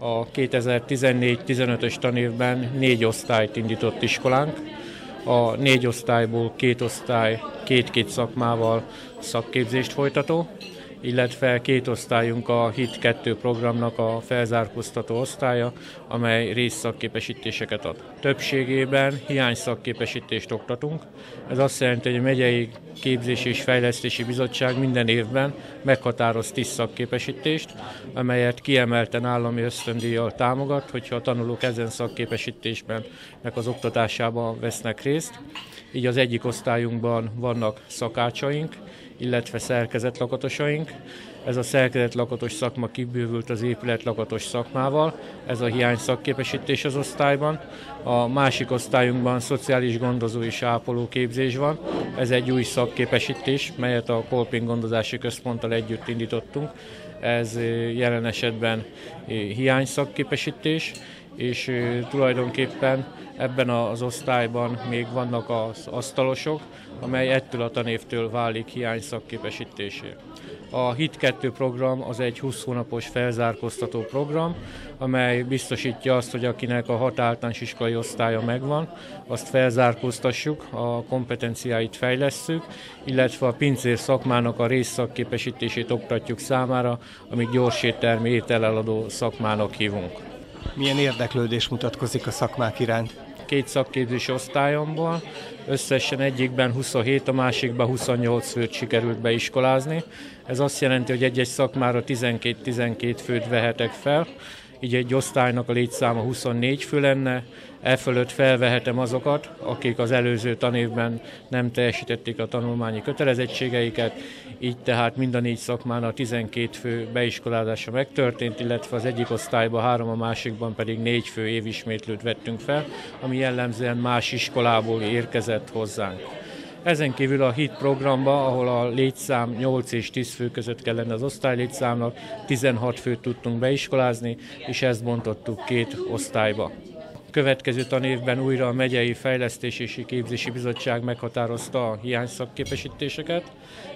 A 2014-15-ös tanévben 4 osztályt indított iskolánk. A 4 osztályból 2 osztály két-két szakmával szakképzést folytató, illetve 2 osztályunk a HIT 2 programnak a felzárkóztató osztálya, amely részszakképesítéseket ad. Többségében hiány szakképesítést oktatunk. Ez azt jelenti, hogy a Megyei Képzési és Fejlesztési Bizottság minden évben meghatároz 10 szakképesítést, amelyet kiemelten állami ösztöndíjjal támogat, hogyha a tanulók ezen szakképesítésben az oktatásában vesznek részt. Így az egyik osztályunkban vannak szakácsaink, illetve szerkezetlakatosaink. Ez a szerkezetlakatos szakma kibővült az épületlakatos szakmával, ez a hiány szakképesítés az osztályban. A másik osztályunkban szociális gondozó és ápoló képzés van, ez egy új szakképesítés, melyet a Kolping Gondozási Központtal együtt indítottunk. Ez jelen esetben hiány szakképesítés, és tulajdonképpen ebben az osztályban még vannak az asztalosok, amely ettől a tanévtől válik hiány szakképesítésért. A HIT 2 program az egy 20 hónapos felzárkóztató program, amely biztosítja azt, hogy akinek a 6 általános iskolai osztálya megvan, azt felzárkóztassuk, a kompetenciáit fejlesszük, illetve a pincér szakmának a részszakképesítését oktatjuk számára, amit gyorséttermi ételeladó szakmának hívunk. Milyen érdeklődés mutatkozik a szakmák iránt? 2 szakképzési osztályomból, összesen egyikben 27, a másikban 28 főt sikerült beiskolázni. Ez azt jelenti, hogy egy-egy szakmára 12-12 főt vehetek fel, így egy osztálynak a létszáma 24 fő lenne, fölött felvehetem azokat, akik az előző tanévben nem teljesítették a tanulmányi kötelezettségeiket, így tehát mind a 4 szakmának 12 fő beiskolázása megtörtént, illetve az egyik osztályban 3, a másikban pedig 4 fő évismétlőt vettünk fel, ami jellemzően más iskolából érkezett hozzánk. Ezen kívül a HIT programba, ahol a létszám 8 és 10 fő között kell lenni az osztálylétszámnak, 16 főt tudtunk beiskolázni, és ezt bontottuk 2 osztályba. Következő tanévben újra a Megyei Fejlesztési és Képzési Bizottság meghatározta a hiány szakképesítéseket.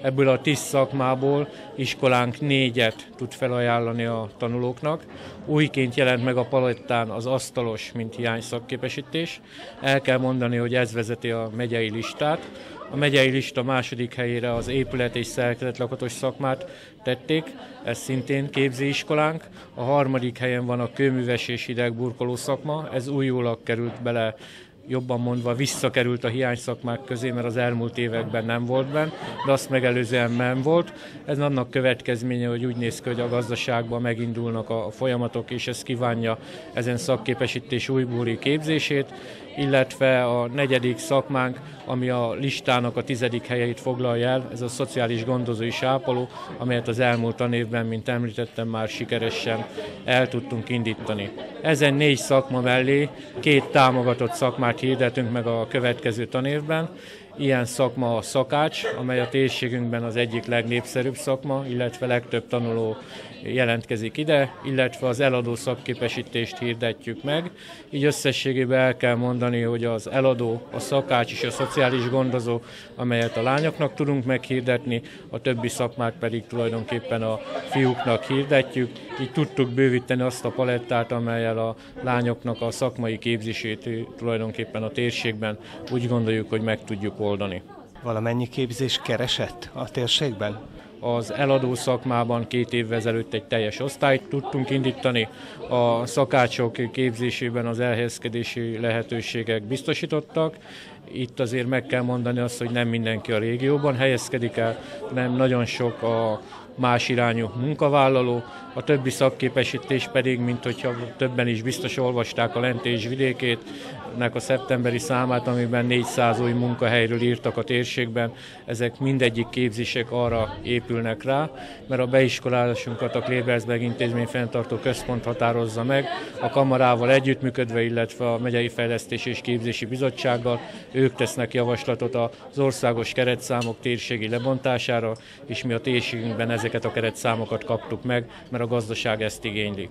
Ebből a 10 szakmából iskolánk 4-et tud felajánlani a tanulóknak. Újként jelent meg a palettán az asztalos, mint hiány szakképesítés. El kell mondani, hogy ez vezeti a megyei listát. A megyei lista második helyére az épület és szerkezetlakatos szakmát tették, ez szintén képzőiskolánk. A harmadik helyen van a kőműves és hidegburkoló szakma, ez újólag került bele, jobban mondva visszakerült a hiány szakmák közé, mert az elmúlt években nem volt benne, de azt megelőzően nem volt. Ez annak következménye, hogy úgy néz ki, hogy a gazdaságban megindulnak a folyamatok, és ez kívánja ezen szakképesítés újbóli képzését, illetve a 4. szakmánk, ami a listának a 10. helyeit foglalja el, ez a szociális gondozó és ápoló, amelyet az elmúlt tanévben, mint említettem, már sikeresen el tudtunk indítani. Ezen 4 szakma mellé 2 támogatott szakmát hirdetünk meg a következő tanévben. Ilyen szakma a szakács, amely a térségünkben az egyik legnépszerűbb szakma, illetve legtöbb tanuló jelentkezik ide, illetve az eladó szakképesítést hirdetjük meg. Így összességében el kell mondani, hogy az eladó, a szakács és a szociális gondozó, amelyet a lányoknak tudunk meghirdetni, a többi szakmát pedig tulajdonképpen a fiúknak hirdetjük. Így tudtuk bővíteni azt a palettát, amellyel a lányoknak a szakmai képzését tulajdonképpen a térségben úgy gondoljuk, hogy meg tudjuk oldani. Valamennyi képzés keresett a térségben? Az eladó szakmában 2 évvel ezelőtt egy teljes osztályt tudtunk indítani. A szakácsok képzésében az elhelyezkedési lehetőségek biztosítottak. Itt azért meg kell mondani azt, hogy nem mindenki a régióban helyezkedik el, nem nagyon sok a más irányú munkavállaló, a többi szakképesítés pedig, mint hogyha többen is biztos olvasták a Lentés vidékét, nek a szeptemberi számát, amiben 400 új munkahelyről írtak a térségben, ezek mindegyik képzések arra épülnek rá, mert a beiskolálásunkat a Klebersberg intézmény fenntartó központ határozza meg, a kamarával együttműködve, illetve a Megyei Fejlesztési és Képzési Bizottsággal, ők tesznek javaslatot az országos keretszámok térségi lebontására, és mi a térségünkben ezeket a keretszámokat kaptuk meg, mert a gazdaság ezt igényli.